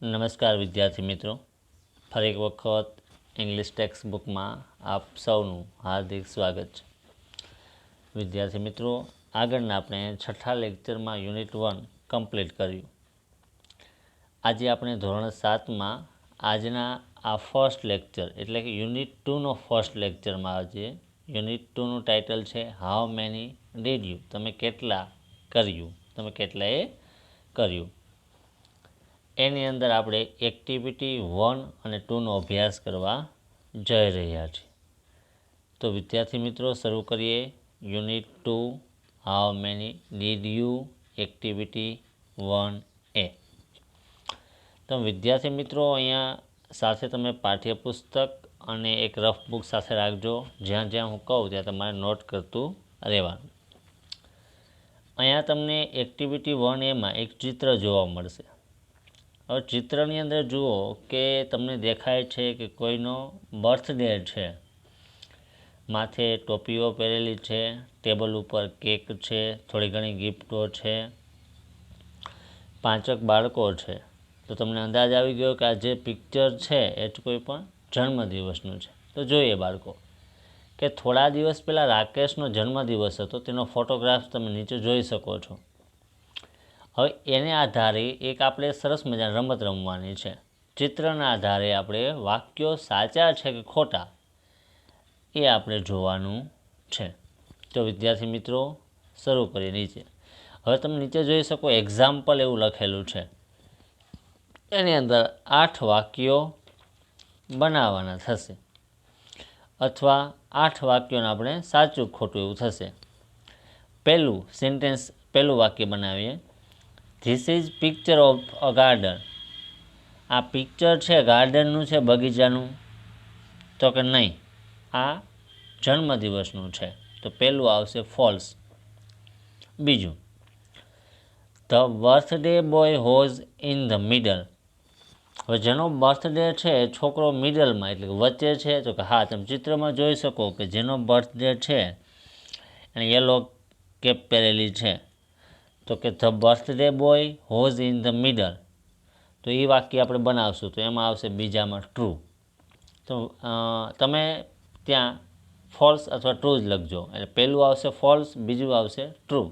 નમસ્કાર વિદ્યાર્થી મિત્રો, ફરી એક વખત ઇંગ્લિશ ટેક્સ્ટ બુકમાં આપ સૌનું હાર્દિક સ્વાગત છે. વિદ્યાર્થી મિત્રો, આગળના આપણે છઠ્ઠા લેક્ચરમાં યુનિટ 1 કમ્પ્લીટ કર્યું. આજે આપણે ધોરણ 7માં આજના આ ફર્સ્ટ લેક્ચર એટલે કે યુનિટ 2નો ફર્સ્ટ લેક્ચરમાં આજે યુનિટ 2નું ટાઇટલ છે હાઉ મેની ડીડ યુ, તમે કેટલા કર્યું, તમે કેટલાએ કર્યું. એની અંદર આપણે એક્ટિવિટી 1 અને 2નો અભ્યાસ કરવા જઈ રહ્યા છીએ. તો વિદ્યાર્થી મિત્રો, શરૂ કરીએ unit 2 how many did you activity 1A. તો વિદ્યાર્થી મિત્રો, અહીંયા સાથે તમે પાઠ્યપુસ્તક અને એક રફ બુક સાથે રાખજો. જ્યાં જ્યાં હું કહું ત્યાં તમારે નોટ કરતું રહેવાનું. અહીંયા તમને એક્ટિવિટી 1Aમાં એક ચિત્ર જોવા મળશે. હવે ચિત્રની અંદર જુઓ કે તમને દેખાય છે કે કોઈનો બર્થડે છે. માથે ટોપીઓ પહેરેલી છે, ટેબલ ઉપર કેક છે, થોડી ઘણી ગિફ્ટો છે, 5 બાળકો છે. તો તમને અંદાજ આવી ગયો કે આ જે પિક્ચર છે એ કોઈ પણ જન્મદિવસનું છે. તો જોઈએ બાળકો કે થોડા દિવસ પહેલાં રાકેશનો જન્મદિવસ હતો, તેનો ફોટોગ્રાફ તમે નીચે જોઈ શકો છો. હવે એને આધારે એક આપણે સરસ મજાની રમત રમવાની છે. ચિત્રના આધારે આપણે વાક્યો સાચા છે કે ખોટા એ આપણે જોવાનું છે. તો વિદ્યાર્થી મિત્રો, શરૂ કરીએ નીચે. હવે તમે નીચે જોઈ શકો એક્ઝામ્પલ એવું લખેલું છે. એની અંદર 8 વાક્યો બનાવવાના થશે અથવા 8 વાક્યોને આપણે સાચું ખોટું એવું થશે. પહેલું વાક્ય બનાવીએ. This is picture of a garden. આ પિક્ચર છે ગાર્ડનનું છે, બગીચાનું? તો કે નહીં, આ જન્મદિવસનું છે. તો પહેલું આવશે ફોલ્સ. બીજું, the birthday boy was in the middle. હવે જેનો બર્થડે છે છોકરો મિડલમાં એટલે કે વચ્ચે છે. તો કે હા, તમે ચિત્રમાં જોઈ શકો કે જેનો બર્થડે છે એને યલો કેપ પહેરેલી છે. તો કે the birthday boy was in the middle. તો એ વાક્ય આપણે બનાવશું તો એમાં આવશે બીજામાં ટ્રુ. તો તમે ત્યાં ફોલ્સ અથવા ટ્રુ જ લખજો. એટલે પહેલું આવશે ફોલ્સ, બીજું આવશે ટ્રુ.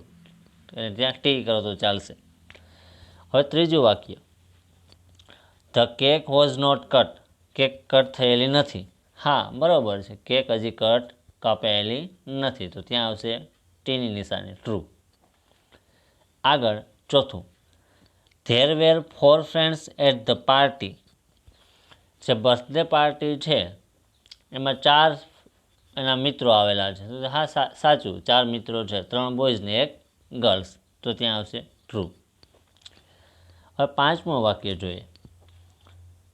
એટલે ત્યાં ટી કરો તો ચાલશે. હવે ત્રીજું વાક્ય, the cake was not cut. Cake cut થયેલી નથી. હા, બરાબર છે, કેક હજી કાપેલી નથી. તો ત્યાં આવશે ટીની નિશાની, ટ્રુ. આગળ ચોથું, there were 4 friends at the party. જે બર્થડે પાર્ટી છે એમાં 4 એના મિત્રો આવેલા છે. તો હા, સાચું, 4 મિત્રો છે, 3 બોયઝ ને 1 ગર્લ્સ. તો ત્યાં આવશે ટ્રુ. હવે પાંચમું વાક્ય જોઈએ.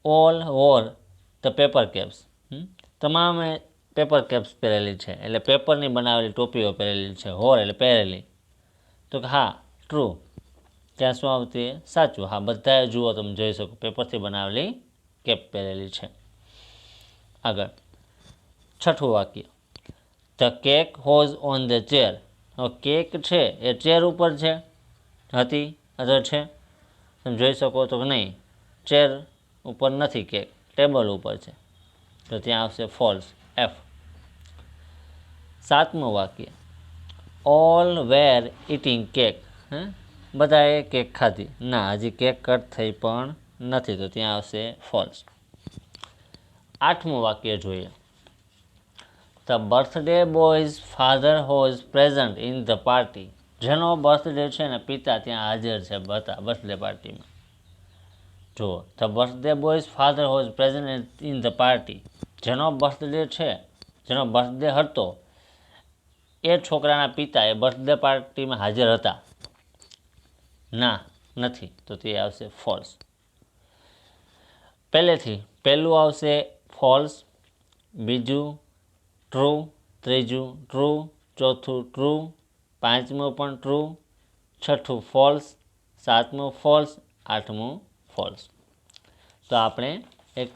All war the paper caps. તમામે પેપર કેપ્સ પહેરેલી છે એટલે પેપરની બનાવેલી ટોપીઓ પહેરેલી છે. હોર એટલે પહેરેલી. તો કે હા, ટ્રુ. ત્યાં શું આવતી? સાચું. હા, બધાએ જુઓ, તમે જોઈ શકો પેપરથી બનાવેલી કેપ પહેરેલી છે. આગળ છઠ્ઠું વાક્ય, the cake was on the chair. હવે કેક છે એ ચેર ઉપર છે, હતી અથવા છે? તમે જોઈ શકો તો કે નહીં, ચેર ઉપર નથી કેક, ટેબલ ઉપર છે. તો ત્યાં આવશે ફોલ્સ, એફ. સાતમું વાક્ય, ઓલ વેર ઇટિંગ કેક. બધાએ કેક ખાધી. ના, હજી કેક કટ થઈ પણ નથી. તો ત્યાં આવશે ફોલ્સ. આઠમું વાક્ય જોઈએ. The birthday boys father was present in the party. જેનો બર્થડે છે ને પિતા ત્યાં હાજર છે બર્થડે પાર્ટીમાં. જુઓ, the birthday boys father was present in the party. જેનો બર્થડે છે, જેનો બર્થડે હતો એ છોકરાના પિતા એ બર્થડે પાર્ટીમાં હાજર હતા. ના, નથી. તો તે આવશે ફોલ્સ. પહેલું આવશે ફોલ્સ, બીજું ટ્રુ, ત્રીજું ટ્રુ, ચોથું ટ્રુ, પાંચમું પણ ટ્રુ, છઠ્ઠું ફોલ્સ, સાતમું ફોલ્સ, આઠમું ફોલ્સ. તો આપણે એક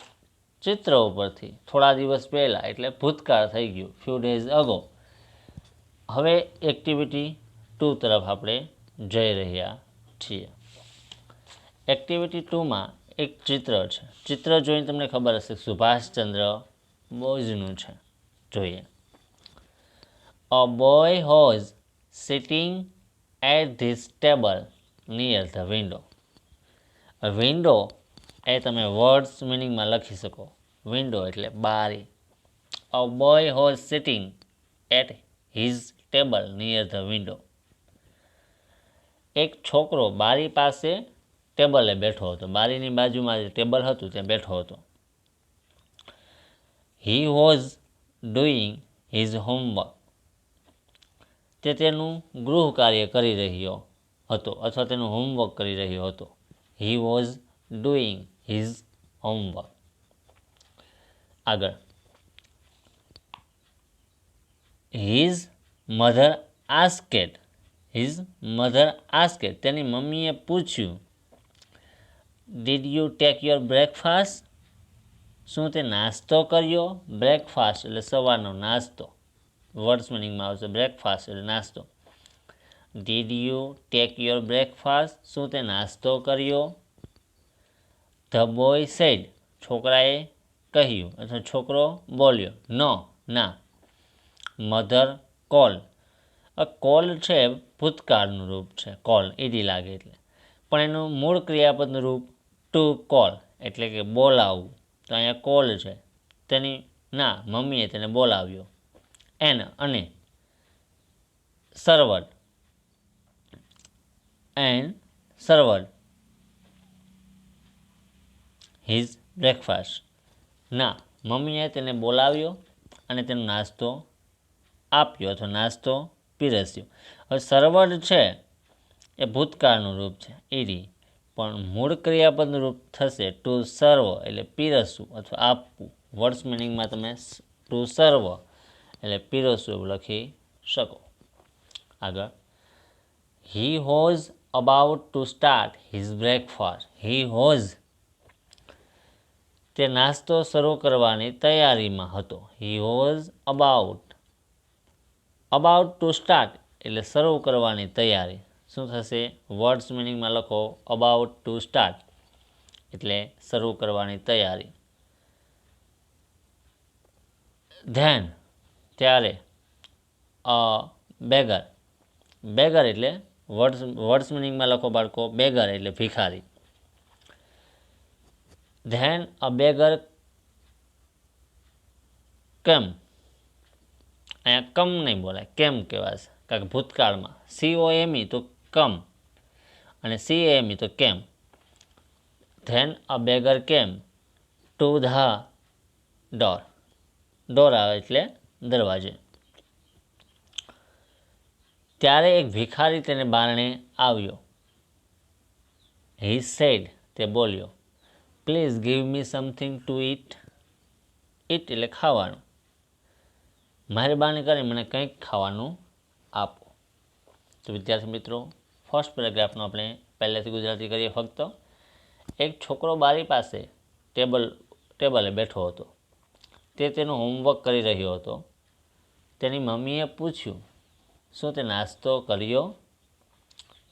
ચિત્ર ઉપરથી થોડા દિવસ પહેલાં એટલે ભૂતકાળ થઈ ગયું, ફ્યુ ડેઝ અગો. હવે એક્ટિવિટી 2 તરફ આપણે જઈ રહ્યા છીએ. એક્ટિવિટી 2માં એક ચિત્ર છે, ચિત્ર જોઈને તમને ખબર હશે સુભાષચંદ્ર બોઝનું છે. જોઈએ. A boy was sitting at this table near the window. Window એ તમે વર્ડ્સ મિનિંગમાં લખી શકો. વિન્ડો એટલે બારી. A boy was sitting at his table near the window. એક છોકરો બારી પાસે ટેબલે બેઠો હતો. બારીની બાજુમાં જે ટેબલ હતું ત્યાં બેઠો હતો. He was doing his homework. તે તેનું ગૃહ કાર્ય કરી રહ્યો હતો અથવા તેનું હોમવર્ક કરી રહ્યો હતો. He was doing his homework. આગળ. His mother asked. His mother asked. તેની મમ્મીએ પૂછ્યું. Did you take your breakfast. શું તે નાસ્તો કર્યો? બ્રેકફાસ્ટ એટલે સવારનો નાસ્તો. વર્ડ્સ મિનિંગમાં આવશે બ્રેકફાસ્ટ એટલે નાસ્તો. Did you take your breakfast. શું તે નાસ્તો કર્યો? The boy said. છોકરાએ કહ્યું અથવા છોકરો બોલ્યો. નો, ના. Mother call. કોલ છે ભૂતકાળનું રૂપ છે. કોલ ઈડી લાગે એટલે, પણ એનું મૂળ ક્રિયાપદનું રૂપ ટુ કોલ એટલે કે બોલાવવું. તો અહીંયા કોલ છે. તેની ના મમ્મીએ તેને બોલાવ્યો. એન અને સર્વડ. And સર્વડ his breakfast. ના મમ્મીએ તેને બોલાવ્યો અને તેનો નાસ્તો આપ્યો અથવા નાસ્તો પીરસ્યો. હવે સર્વડ છે એ ભૂતકાળનું રૂપ છે ઈડી, પણ મૂળ ક્રિયાપદનું રૂપ થશે ટુ સર્વ એટલે પીરસવું અથવા આપવું. વર્ડ્સ મિનિંગમાં તમે ટુ સર્વ એટલે પીરસવું એવું લખી શકો. આગળ. He was about to start his breakfast. He was તે નાસ્તો શરૂ કરવાની તૈયારીમાં હતો. He was about to start એટલે શરૂ કરવાની તૈયારી. શું થશે? વર્ડ્સ મિનિંગમાં લખો અબાઉટ ટુ સ્ટાર્ટ એટલે શરૂ કરવાની તૈયારી. ધેન ત્યારે. અ બેગર. બેગર એટલે વર્ડ્સ મિનિંગમાં લખો બાળકો બેગર એટલે ભિખારી. ધેન અ બેગર કેમ. અહીંયા કમ નહીં બોલાય, કેમ કહેવાશે, કારણ કે ભૂતકાળમાં COME તો કમ અને CAME તો came. Then a beggar came to the door. Door આવે એટલે દરવાજે. ત્યારે એક ભિખારી તેને બારણે આવ્યો. હી સેડ તે બોલ્યો. Please give me something to it. It એટલે ખાવાનું. મહેરબાની કરી મને કંઈક ખાવાનું આપો. તો વિદ્યાર્થી મિત્રો, ફર્સ્ટ પેરેગ્રાફનો આપણે પહેલેથી ગુજરાતી કરીએ. ફક્ત એક છોકરો બારી પાસે ટેબલે બેઠો હતો. તે તેનું હોમવર્ક કરી રહ્યો હતો. તેની મમ્મીએ પૂછ્યું, શું તે નાસ્તો કર્યો?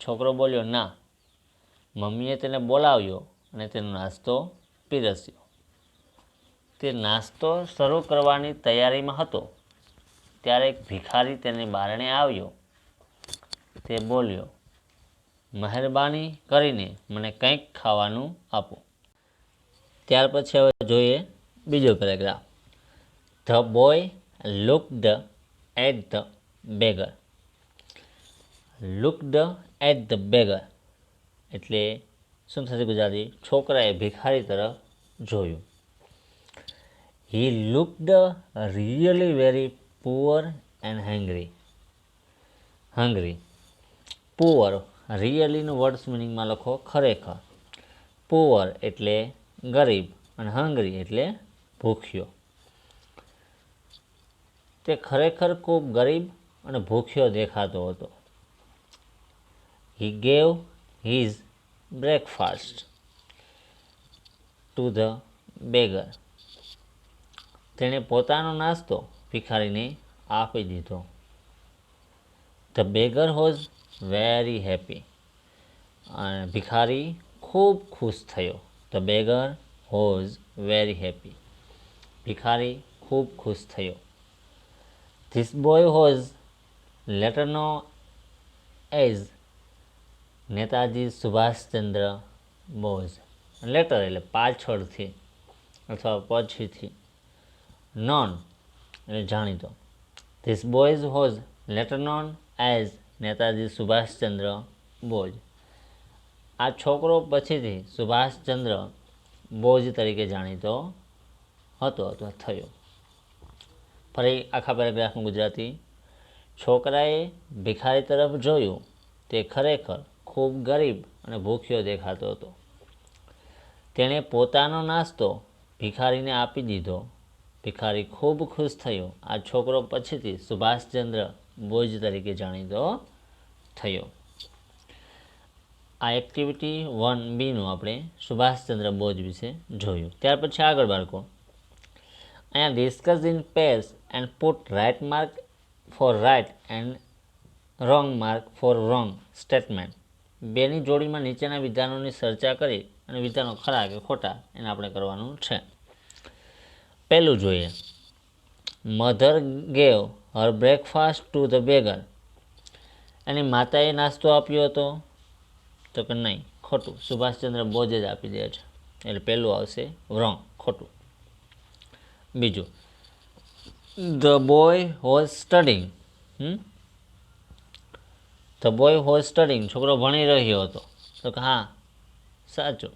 છોકરો બોલ્યો, ના. મમ્મીએ તેને બોલાવ્યો અને તેનો નાસ્તો પીરસ્યો. તે નાસ્તો શરૂ કરવાની તૈયારીમાં હતો ત્યારે એક ભિખારી તેને બારણે આવ્યો. તે બોલ્યો, મહેરબાની કરીને મને કંઈક ખાવાનું આપો. ત્યાર પછી હવે જોઈએ બીજો paragraph. The boy looked at the beggar. Looked at the beggar એટલે શું થશે ગુજરાતી? છોકરાએ ભિખારી તરફ જોયું. He looked really very poor and hungry. Poor રિયલીનું વર્ડ્સ મિનિંગમાં લખો ખરેખર. પુઅર એટલે ગરીબ અને હંગ્રી એટલે ભૂખ્યો. તે ખરેખર ખૂબ ગરીબ અને ભૂખ્યો દેખાતો હતો. He gave his breakfast to the beggar. તેણે પોતાનો નાસ્તો ભિખારીને આપી દીધો. The beggar was very happy. અને ભિખારી ખૂબ ખુશ થયો. The beggar was very happy. ભિખારી ખૂબ ખુશ થયો. This boy was later known as Netaji Subhash Chandra Bose. Later એટલે પાછળથી અથવા પછીથી. નોન એટલે જાણીતો. This boys was later known as Netaji Subhash Chandra Bose. આ છોકરો પછીથી સુભાષચંદ્ર બોઝ તરીકે જાણીતો હતો અથવા થયો. ફરી આખા પેરેગ્રાફનું ગુજરાતી. છોકરાએ ભિખારી તરફ જોયું. તે ખરેખર ખૂબ ગરીબ અને ભૂખ્યો દેખાતો હતો. તેણે પોતાનો નાસ્તો ભિખારીને આપી દીધો. ભિખારી ખૂબ ખુશ થયો. આ છોકરો પછીથી સુભાષચંદ્ર બોઝ તરીકે જાણીતો થયો. આ એક્ટિવિટી 1B આપણે સુભાષચંદ્ર બોઝ વિશે જોયું. ત્યાર પછી આગળ બાળકો અહીંયા discuss in pairs and put right mark for right and wrong mark for wrong statement. બેની જોડીમાં નીચેના વિધાનોની ચર્ચા કરી અને વિધાનો ખરા કે ખોટા એને આપણે કરવાનું છે. પહેલું જોઈએ. Mother gave her breakfast to the beggar. એની માતાએ નાસ્તો આપ્યો હતો તો કે નહીં, ખોટું. સુભાષચંદ્ર બોઝ જ આપી દે છે એટલે પહેલું આવશે રોંગ, ખોટું. બીજું, the boy was studying. The boy was studying. છોકરો ભણી રહ્યો હતો તો કે હા, સાચું.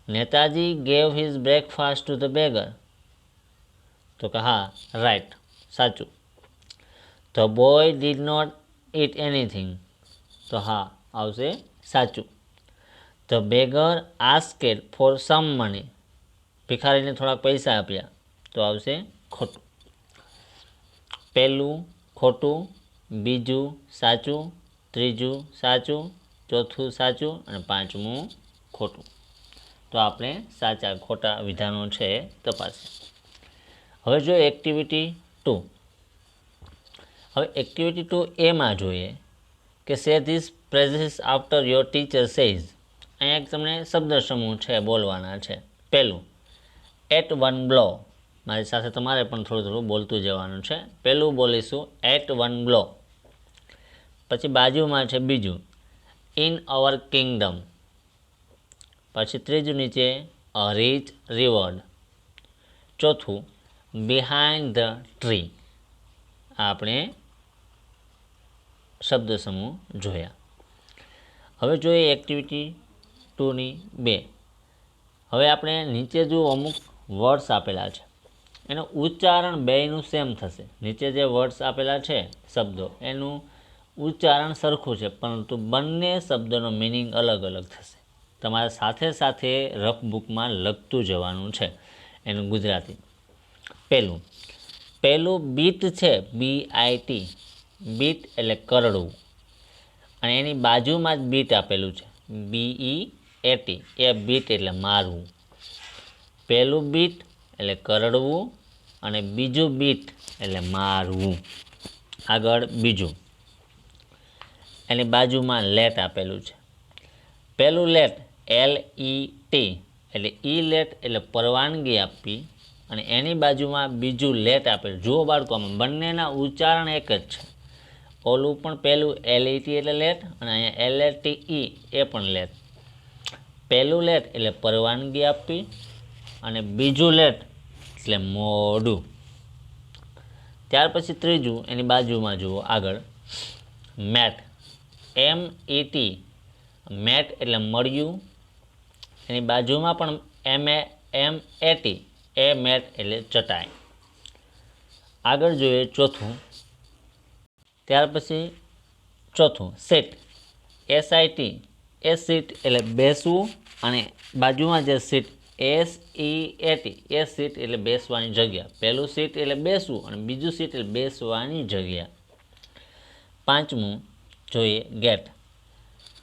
Netaji gave his breakfast to the beggar તો કે હા, રાઈટ, સાચું. The boy did not eat anything તો હા આવશે સાચું. The beggar asked for some money. ભિખારીને થોડાક પૈસા આપ્યા તો આવશે ખોટું. પહેલું ખોટું, બીજું સાચું, ત્રીજું સાચું, ચોથું સાચું અને પાંચમું ખોટું. તો આપણે સાચા ખોટા વિધાનો છે તપાસીએ. હવે જોઈએ એક્ટિવિટી 2. હવે એક્ટિવિટી 2A જોઈએ કે say this phrases after your teacher says. અહીંયા એક તમને શબ્દ સમૂહ છે બોલવાના છે. પહેલું, એટ વન બ્લો. મારી સાથે તમારે પણ થોડું થોડું બોલતું જવાનું છે. પહેલું બોલીશું એટ વન બ્લો. પછી બાજુમાં છે બીજું, ઇન અવર કિંગડમ. પછી ત્રીજું નીચે, અ રીચ રિવોર્ડ. ચોથું, બિહાઇન્ડ ધ ટ્રી. આપણે શબ્દ સમૂહ જોયા. હવે જોઈએ એક્ટિવિટી 2ની 2. હવે આપણે નીચે જો અમુક વર્ડ્સ આપેલા છે એનું ઉચ્ચારણ બેયનું સેમ થશે. નીચે જે વર્ડ્સ આપેલા છે શબ્દો એનું ઉચ્ચારણ સરખું છે પરંતુ બંને શબ્દોનો મિનિંગ અલગ અલગ થશે. તમારે સાથે સાથે રફ બુકમાં લખતું જવાનું છે એનું ગુજરાતી. પહેલું બીટ છે, BIT. બીટ એટલે કરડવું અને એની બાજુમાં જ બીટ આપેલું છે, BEAT. એ બીટ એટલે મારવું. પહેલું બીટ એટલે કરડવું અને બીજું બીટ એટલે મારવું. આગળ બીજું, એની બાજુમાં લેટ આપેલું છે. પહેલું લેટ LET એટલે લેટ એટલે પરવાનગી આપવી અને એની બાજુમાં બીજું લેટ આપેલું. જુઓ બાળકોમાં બંનેના ઉચ્ચારણ એક જ છે. ઓલું પણ પહેલું LET એટલે લેટ અને અહીંયા LETE એ પણ લેટ. પહેલું લેટ એટલે પરવાનગી આપવી અને બીજું લેટ એટલે મોડું. ત્યાર પછી ત્રીજું એની બાજુમાં જુઓ આગળ, મેટ. MET. મેટ એટલે મળ્યું. એની બાજુમાં પણ MET. એ મેટ એટલે ચટાઈ. આગળ જોઈએ ચોથું. ત્યાર પછી ચોથું, સીટ. SIT. એ સીટ એટલે બેસવું અને બાજુમાં જે સીટ SEAT. એ સીટ એટલે બેસવાની જગ્યા. પહેલું સીટ એટલે બેસવું અને બીજું સીટ એટલે બેસવાની જગ્યા. પાંચમું જોઈએ ગેટ.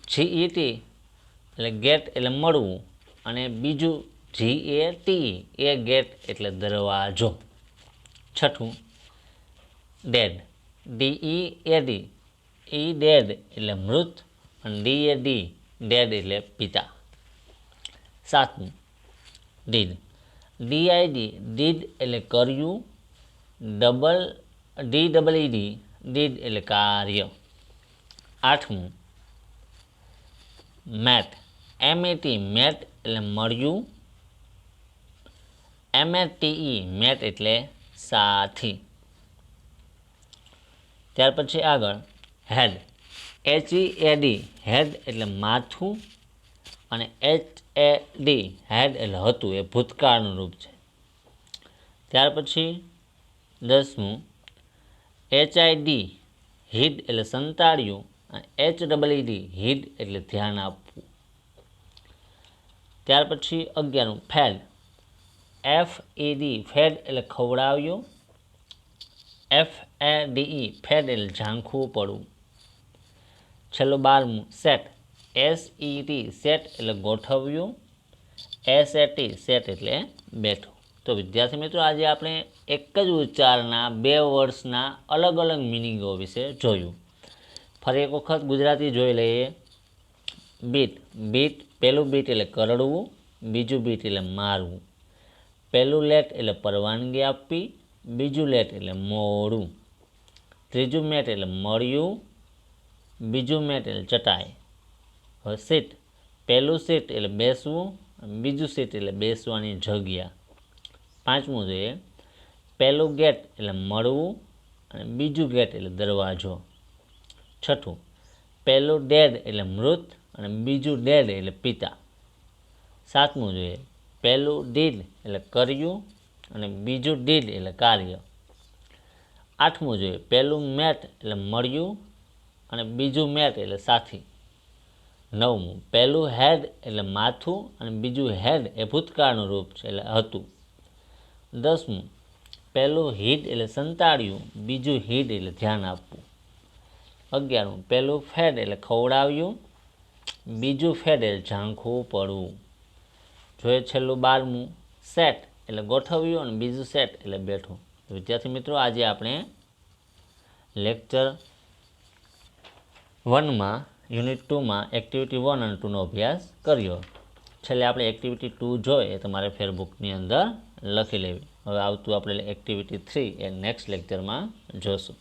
GET એટલે ગેટ એટલે મળવું અને બીજું GATE. એ ગેટ એટલે દરવાજો. છઠ્ઠું, ડેડ. DEAD. ડેડ એટલે મૃત અને DAD ડેડ એટલે પિતા. સાતમું ડીડ, ડીઆઈડી ડીડ એટલે કર્યું, ડીઈડી ડીડ એટલે કાર્ય. આઠમું મેટ, એમએટી મેટ એટલે મળ્યું, એમએટીઈ મેટ એટલે સાથી. ત્યાર પછી આગળ હેડ, HEAD હેડ એટલે માથું અને HAD હેડ એટલે હતું, એ ભૂતકાળનું રૂપ છે. ત્યાર પછી 10મું HID હિડ એટલે સંતાડ્યું અને HEED હિડ એટલે ધ્યાન આપવું. ત્યાર પછી 11મું ફેડ, FED ફેડ એટલે ખવડાવ્યું, FADE ફેડ એટલે ઝાંખવું પડવું. છેલ્લું 12મું સેટ, SET સેટ એટલે ગોઠવ્યું, SAT સેટ એટલે બેઠું. તો વિદ્યાર્થી મિત્રો, આજે આપણે એક જ ઉચ્ચારના 2 વર્ષના અલગ અલગ મિનિંગો વિશે જોયું. ફરી એક વખત ગુજરાતી જોઈ લઈએ. બીટ, બીટ પહેલું બીટ એટલે કરડવું, બીજું બીટ એટલે મારવું. પહેલું લેટ એટલે પરવાનગી આપવી, બીજું લેટ એટલે મોડું. ત્રીજું મેટ એટલે મળ્યું, બીજું મેટ એટલે ચટાઈ. હવે સીટ, પહેલું સીટ એટલે બેસવું, બીજું સીટ એટલે બેસવાની જગ્યા. પાંચમું જોઈએ પહેલું ગેટ એટલે મળવું અને બીજું ગેટ એટલે દરવાજો. છઠ્ઠું પહેલું ડેડ એટલે મૃત અને બીજું ડેડ એટલે પિતા. સાતમું જોઈએ પહેલું ડીડ એટલે કર્યું અને બીજું ડીડ એટલે કાર્ય. આઠમું જોઈએ પહેલું મેટ એટલે મળ્યું અને બીજું મેટ એટલે સાથી. નવમું પહેલું હેડ એટલે માથું અને બીજું હેડ એ ભૂતકાળનું રૂપ છે એટલે હતું. 10મું પહેલું હિડ એટલે સંતાડ્યું, બીજું હિડ એટલે ધ્યાન આપવું. 11મું પહેલું ફેડ એટલે ખવડાવ્યું, બીજું ફેડ એટલે ઝાંખવું પડવું. જોઈએ છેલ્લું 12મું સેટ એટલે ગોઠવ્યું અને બીજું સેટ એટલે બેઠું. વિદ્યાર્થી મિત્રો, આજે આપણે લેક્ચર 1માં યુનિટ 2માં એક્ટિવિટી 1 અને 2નો અભ્યાસ કર્યો. છેલ્લે આપણે એક્ટિવિટી 2 જોઈએ એ તમારે ફેરબુકની અંદર લખી લેવી. હવે આવતું આપણે એક્ટિવિટી 3 એ નેક્સ્ટ લેક્ચરમાં જોશું.